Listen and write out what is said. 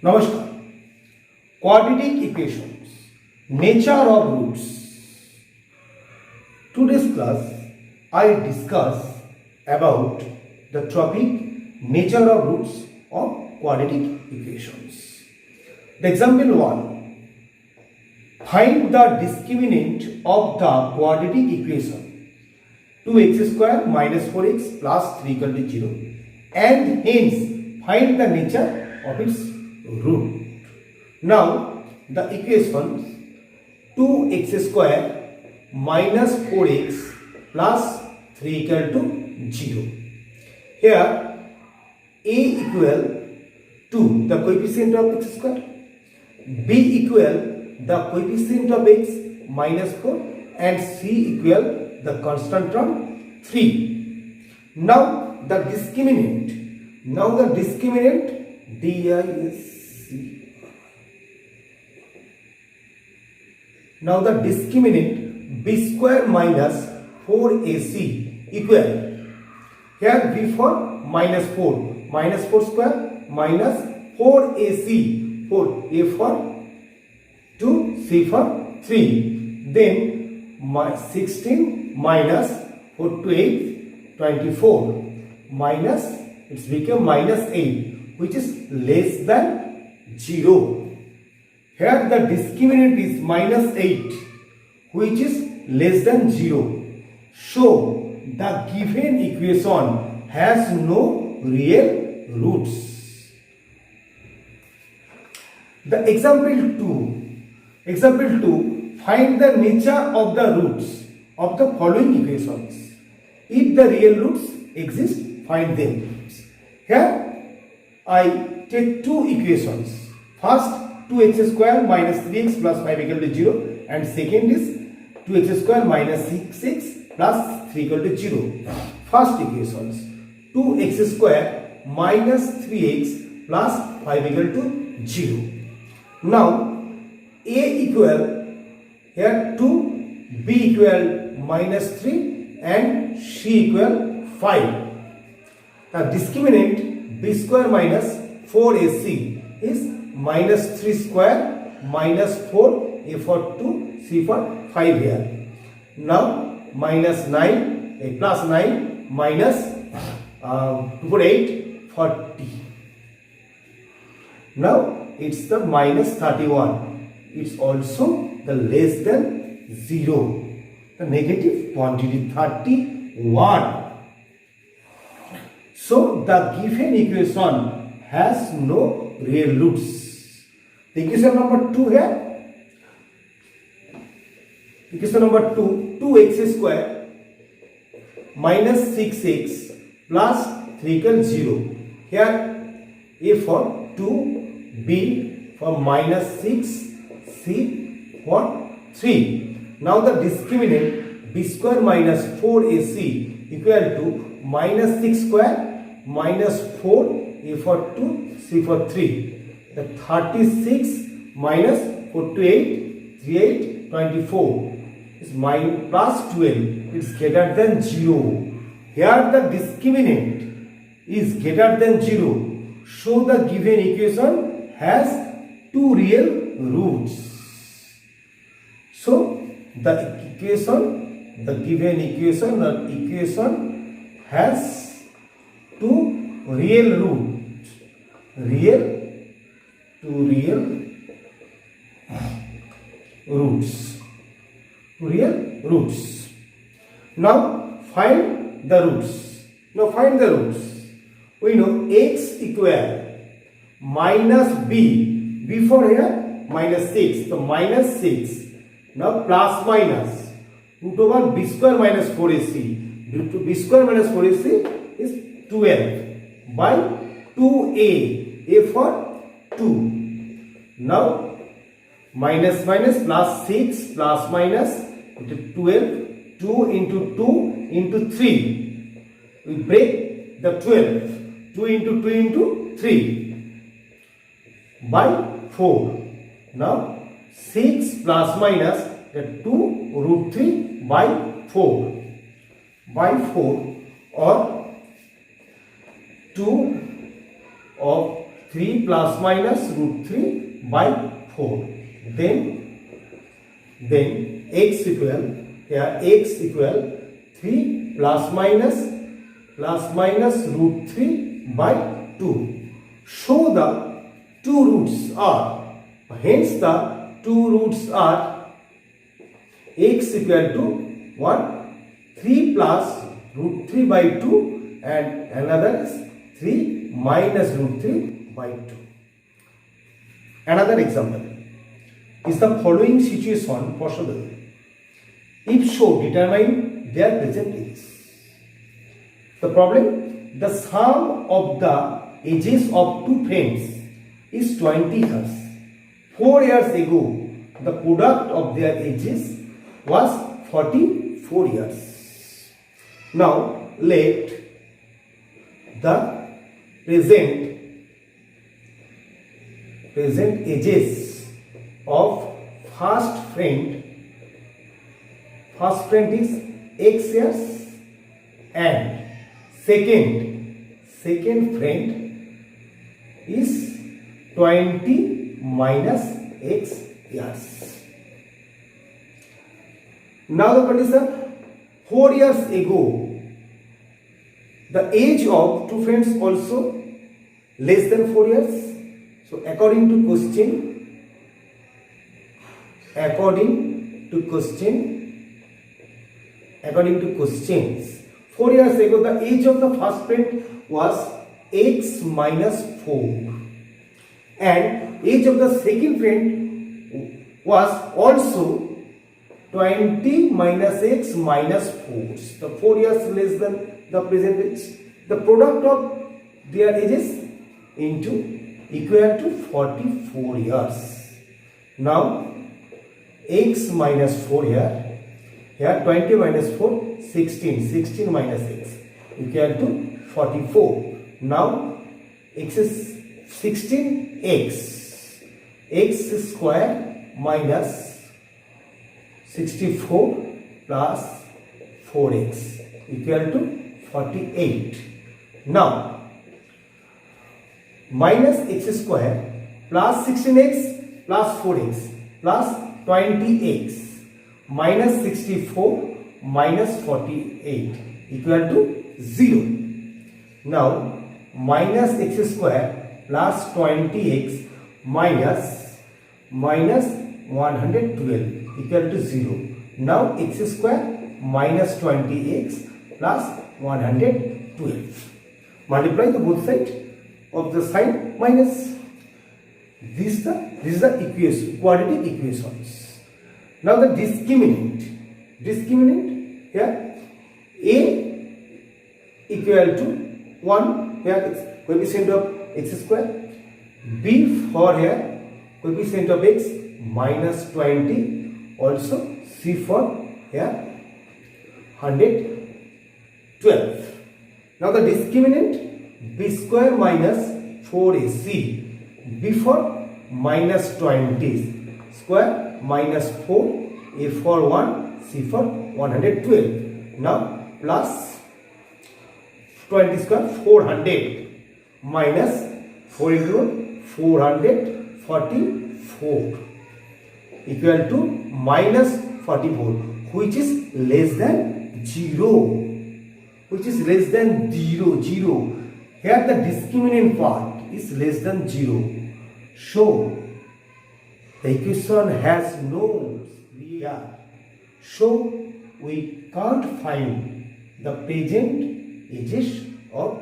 Namaskar. Quadratic equations, nature of roots. Today's class I discuss about the topic nature of roots of quadratic equations. The example 1. Find the discriminant of the quadratic equation 2x square minus 4x plus 3 equal to 0 and hence find the nature of its root. Now the equation 2x square minus 4x plus 3 equal to 0. Here a equal to the coefficient of x square, b equal the coefficient of x minus 4 and c equal the constant term 3. Now the discriminant Now the discriminant b square minus 4ac equal, here b for minus 4 square minus 4ac, 4 a for 2 c for 3, then 16 minus 4 to 8 24 minus it's become minus 8 which is less than 0. Here the discriminant is minus 8 which is less than 0. So the given equation has no real roots. The example 2, find the nature of the roots of the following equations. If the real roots exist, find them. Here I take two equations. First 2x square minus 3x plus 5 equal to 0 and second is 2x square minus 6x plus 3 equal to 0. First equations 2x square minus 3x plus 5 equal to 0. Now a equal here 2, b equal minus 3 and c equal 5. Now discriminant b square minus 4ac is minus 3 square minus 4 a for 2 c for 5 here. Now minus 9 a plus 9 minus 2 for 8 40. Now it's the minus 31. It's also the less than 0, the negative quantity 31. So the given equation has no real roots. The equation number 2 here, equation number 2, 2x square minus 6x plus 3 equals 0. Here a for 2, b for minus 6, c for 3. Now the discriminant b square minus 4ac equal to minus 6 square minus 4 a for 2 c for 3. The 36 minus 4 to 8 3 8 24 is minus plus 12. It's greater than 0. Here the discriminant is greater than 0. So the given equation has two real roots. So the given equation has two real roots. Real roots. Now find the roots. We know x equal minus b for here minus 6. So minus 6. Now plus minus root over b square minus 4ac. B square minus 4ac is 12 by 2a. A for 2. Now minus plus 6 plus minus 12. 2 into 2 into 3. We break the 12. 2 into 2 into 3 by 4. Now 6 plus minus 2 root 3 by 4 or 2 of 3 plus minus root 3 by 4. Then x equal, here x equal 3 plus minus root 3 by 2. Show the two roots are, hence the two roots are x equal to 3 plus root 3 by 2 and another is 3 minus root 3 by 2. Another example. Is the following situation possible? If so, determine their present ages. The problem, the sum of the ages of two friends is 20 years. 4 years ago, the product of their ages was 44 years. Now, let the present ages of first friend is x years and second friend is 20 minus x years. Now the condition, 4 years ago the age of two friends also less than 4 years. So according to questions, 4 years ago the age of the first friend was x minus 4 and age of the second friend was also 20 minus x minus 4. The 4 years less than the present age. The product of their ages into equal to 44 years. Now x minus 4 here 20 minus 4 16 minus x equal to 44. Now x is 16x square minus 64 plus 4x equal to 48. Now minus x square plus 16x plus 4x plus 20x minus 64 minus 48 equal to 0. Now minus x square plus 20x minus 112 equal to 0. Now x square minus 20x plus 112. Multiply the both sides of the sign minus. This is the equation, quadratic equations. Now the discriminant here a equal to 1, here it's coefficient of x square, b for here coefficient of x minus 20, also c for here 112. Now the discriminant b square minus 4ac, b for minus 20 square minus 4, a for 1, c for 112. Now plus 20 square 400 minus 4 into 444 equal to minus 44, which is less than 0. Here the discriminant part is less than 0. So the equation has no real. So we can't find the present ages of